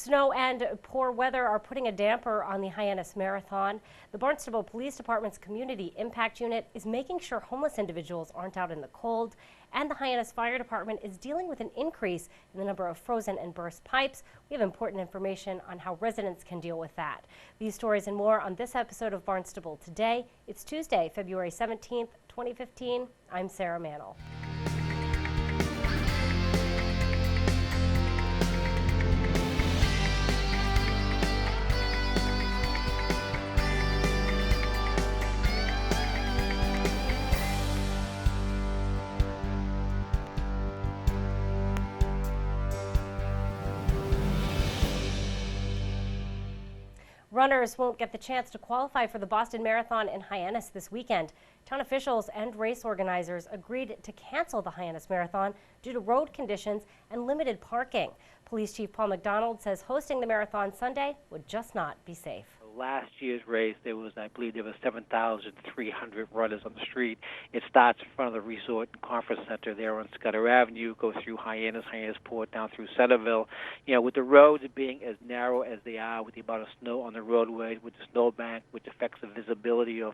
Snow and poor weather are putting a damper on the Hyannis Marathon. The Barnstable Police Department's Community Impact Unit is making sure homeless individuals aren't out in the cold, and the Hyannis Fire Department is dealing with an increase in the number of frozen and burst pipes. We have important information on how residents can deal with that. These stories and more on this episode of Barnstable Today. It's Tuesday, February 17th, 2015. I'm Sarah Mantle. Runners won't get the chance to qualify for the Boston Marathon in Hyannis this weekend. Town officials and race organizers agreed to cancel the Hyannis Marathon due to road conditions and limited parking. Police Chief Paul McDonald says hosting the marathon Sunday would just not be safe. Last year's race, I believe there was 7,300 runners on the street. It starts in front of the Resort and Conference Center there on Scudder Avenue, goes through Hyannisport, down through Centerville. You know, with the roads being as narrow as they are, with the amount of snow on the roadway, with the snowbank, which affects the visibility of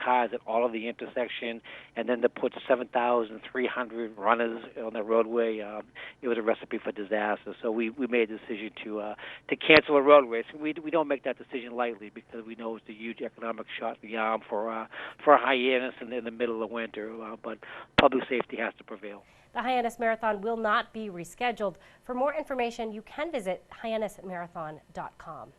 cars at all of the intersection, and then to put 7,300 runners on the roadway, it was a recipe for disaster. So we made a decision to cancel a road race. We don't make that decision lightly, because we know it's a huge economic shot in the arm for Hyannis in the middle of winter, but public safety has to prevail. The Hyannis Marathon will not be rescheduled. For more information, you can visit hyannismarathon.com.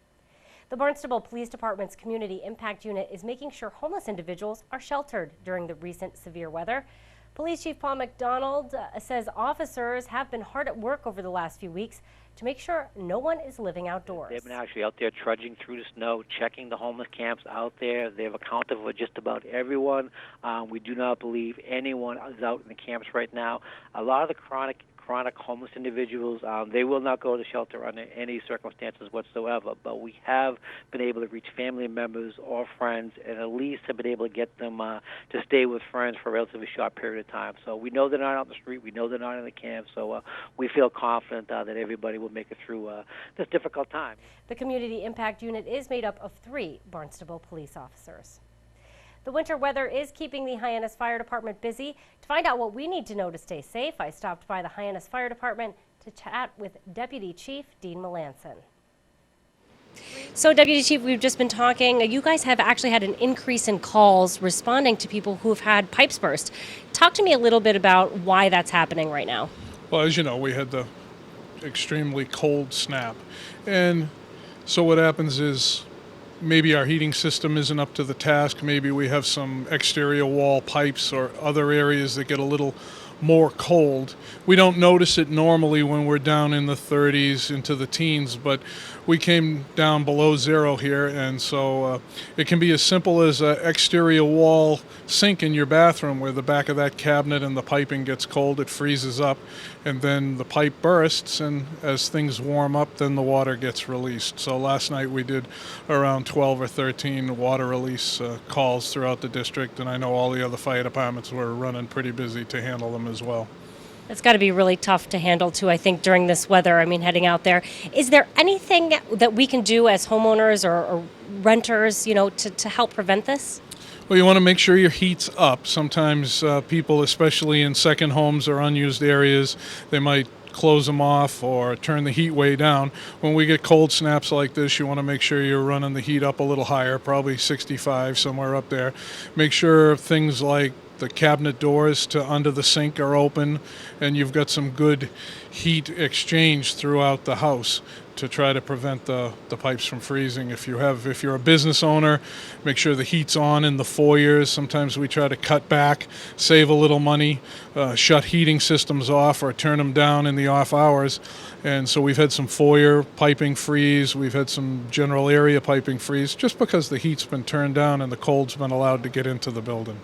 The Barnstable Police Department's Community Impact Unit is making sure homeless individuals are sheltered during the recent severe weather. Police Chief Paul McDonald says officers have been hard at work over the last few weeks to make sure no one is living outdoors. They've been actually out there trudging through the snow, checking the homeless camps out there. They've accounted for just about everyone. We do not believe anyone is out in the camps right now. A lot of the chronic homeless individuals, they will not go to shelter under any circumstances whatsoever, but we have been able to reach family members or friends, and at least have been able to get them to stay with friends for a relatively short period of time. So we know they're not out on the street, we know they're not in the camp, so we feel confident that everybody will make it through this difficult time. The Community Impact Unit is made up of 3 Barnstable police officers. The winter weather is keeping the Hyannis Fire Department busy. To find out what we need to know to stay safe, I stopped by the Hyannis Fire Department to chat with Deputy Chief Dean Melanson. So, Deputy Chief, we've just been talking. You guys have actually had an increase in calls responding to people who have had pipes burst. Talk to me a little bit about why that's happening right now. Well, as you know, we had the extremely cold snap. And so what happens is, maybe our heating system isn't up to the task. Maybe we have some exterior wall pipes or other areas that get a little more cold. We don't notice it normally when we're down in the 30s into the teens, but we came down below zero here, and so it can be as simple as an exterior wall sink in your bathroom where the back of that cabinet and the piping gets cold, it freezes up, and then the pipe bursts, and as things warm up, then the water gets released. So last night we did around 12 or 13 water release calls throughout the district, and I know all the other fire departments were running pretty busy to handle them as well. It's got to be really tough to handle, too, I think, during this weather. I mean, heading out there. Is there anything that we can do as homeowners or renters, to help prevent this? Well, you want to make sure your heat's up. Sometimes people, especially in second homes or unused areas, they might close them off or turn the heat way down. When we get cold snaps like this, you want to make sure you're running the heat up a little higher, probably 65, somewhere up there. Make sure things like the cabinet doors to under the sink are open, and you've got some good heat exchange throughout the house to try to prevent the pipes from freezing. If you're a business owner, make sure the heat's on in the foyers. Sometimes we try to cut back, save a little money, shut heating systems off or turn them down in the off hours. And so we've had some foyer piping freeze, we've had some general area piping freeze, just because the heat's been turned down and the cold's been allowed to get into the building.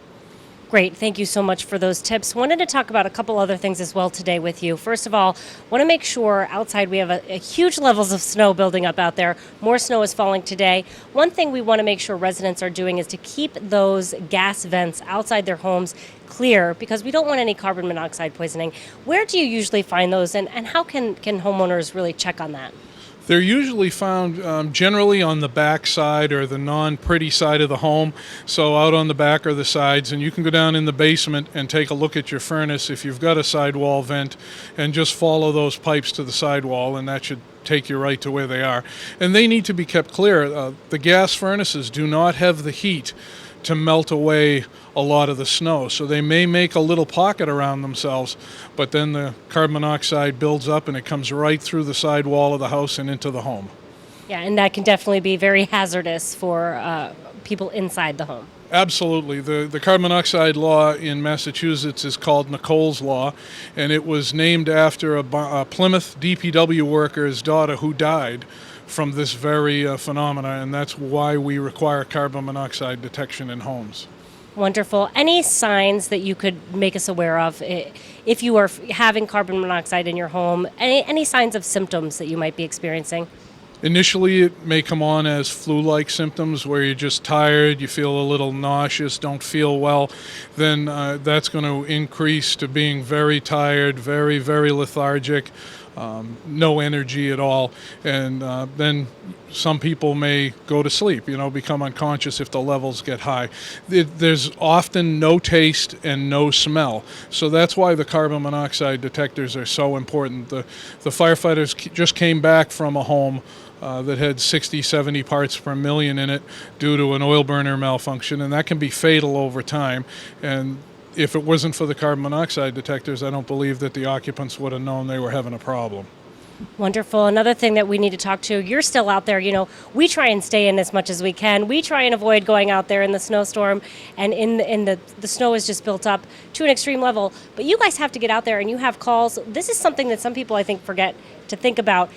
Great. Thank you so much for those tips. Wanted to talk about a couple other things as well today with you. First of all, want to make sure outside we have a huge levels of snow building up out there. More snow is falling today. One thing we want to make sure residents are doing is to keep those gas vents outside their homes clear, because we don't want any carbon monoxide poisoning. Where do you usually find those, and how can homeowners really check on that? They're usually found generally on the back side or the non-pretty side of the home, so out on the back or the sides, and you can go down in the basement and take a look at your furnace if you've got a sidewall vent and just follow those pipes to the sidewall, and that should take you right to where they are. And they need to be kept clear. The gas furnaces do not have the heat to melt away a lot of the snow. So they may make a little pocket around themselves, but then the carbon monoxide builds up and it comes right through the side wall of the house and into the home. Yeah, and that can definitely be very hazardous for people inside the home. Absolutely. The carbon monoxide law in Massachusetts is called Nicole's Law, and it was named after a Plymouth DPW worker's daughter who died from this very phenomena, and that's why we require carbon monoxide detection in homes. Wonderful. Any signs that you could make us aware of if you are having carbon monoxide in your home? Any signs of symptoms that you might be experiencing? Initially, it may come on as flu-like symptoms where you're just tired, you feel a little nauseous, don't feel well. Then that's going to increase to being very tired, very, very lethargic, no energy at all. And then some people may go to sleep, become unconscious if the levels get high. There's often no taste and no smell. So that's why the carbon monoxide detectors are so important. The firefighters just came back from a home that had 60, 70 parts per million in it due to an oil burner malfunction, and that can be fatal over time. And if it wasn't for the carbon monoxide detectors, I don't believe that the occupants would have known they were having a problem. Wonderful. Another thing that we need to talk to, you're still out there, we try and stay in as much as we can. We try and avoid going out there in the snowstorm, and the snow is just built up to an extreme level. But you guys have to get out there and you have calls. This is something that some people, I think, forget to think about.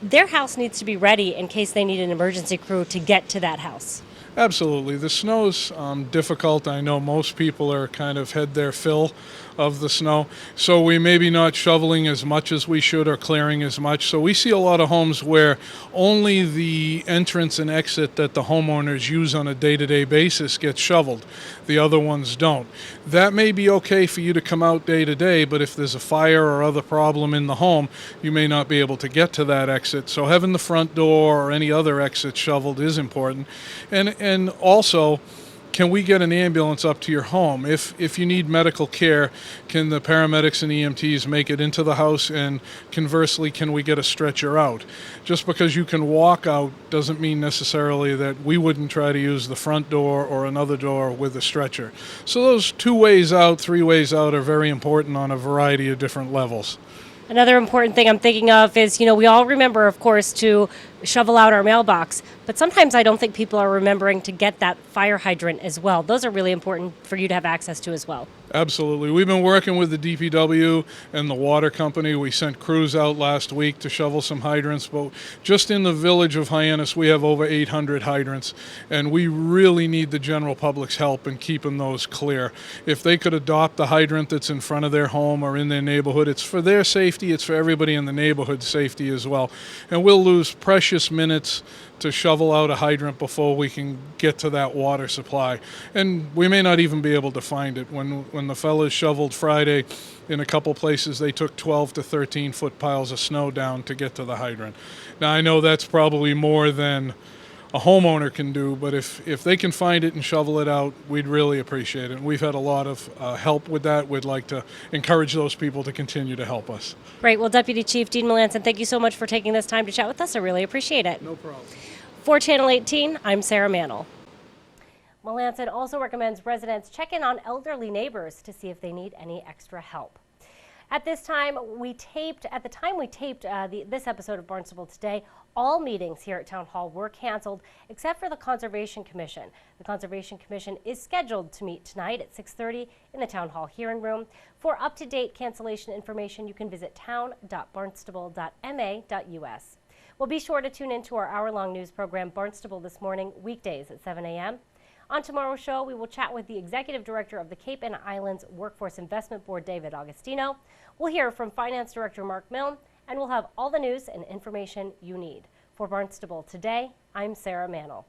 Their house needs to be ready in case they need an emergency crew to get to that house. Absolutely. The snow's difficult. I know most people are kind of had their fill of the snow, so we may be not shoveling as much as we should or clearing as much. So we see a lot of homes where only the entrance and exit that the homeowners use on a day-to-day basis gets shoveled. The other ones don't. That may be okay for you to come out day to day, but if there's a fire or other problem in the home, you may not be able to get to that exit. So having the front door or any other exit shoveled is important. And also, can we get an ambulance up to your home? If you need medical care, can the paramedics and EMTs make it into the house? And conversely, can we get a stretcher out? Just because you can walk out doesn't mean necessarily that we wouldn't try to use the front door or another door with a stretcher. So those 2 ways out, 3 ways out are very important on a variety of different levels. Another important thing I'm thinking of is, we all remember, of course, to shovel out our mailbox, but sometimes I don't think people are remembering to get that fire hydrant as well. Those are really important for you to have access to as well. Absolutely. We've been working with the DPW and the water company. We sent crews out last week to shovel some hydrants, but just in the village of Hyannis, we have over 800 hydrants, and we really need the general public's help in keeping those clear. If they could adopt the hydrant that's in front of their home or in their neighborhood, it's for their safety, it's for everybody in the neighborhood's safety as well. And we'll lose precious minutes to shovel out a hydrant before we can get to that water supply. And we may not even be able to find it. When the fellas shoveled Friday, in a couple places they took 12 to 13 foot piles of snow down to get to the hydrant. Now I know that's probably more than a homeowner can do, but if they can find it and shovel it out, we'd really appreciate it. And we've had a lot of help with that. We'd like to encourage those people to continue to help us. Great. Well, Deputy Chief Dean Melanson, thank you so much for taking this time to chat with us. I really appreciate it. No problem. For Channel 18, I'm Sarah Mantle. Melanson also recommends residents check in on elderly neighbors to see if they need any extra help. At the time we taped this episode of Barnstable Today, all meetings here at Town Hall were canceled except for the Conservation Commission. The Conservation Commission is scheduled to meet tonight at 6:30 in the Town Hall hearing room. For up-to-date cancellation information, you can visit town.barnstable.ma.us. Well, be sure to tune in to our hour-long news program, Barnstable This Morning, weekdays at 7 a.m. On tomorrow's show, we will chat with the Executive Director of the Cape and Islands Workforce Investment Board, David Augustino. We'll hear from Finance Director Mark Milne, and we'll have all the news and information you need. For Barnstable Today, I'm Sarah Mantle.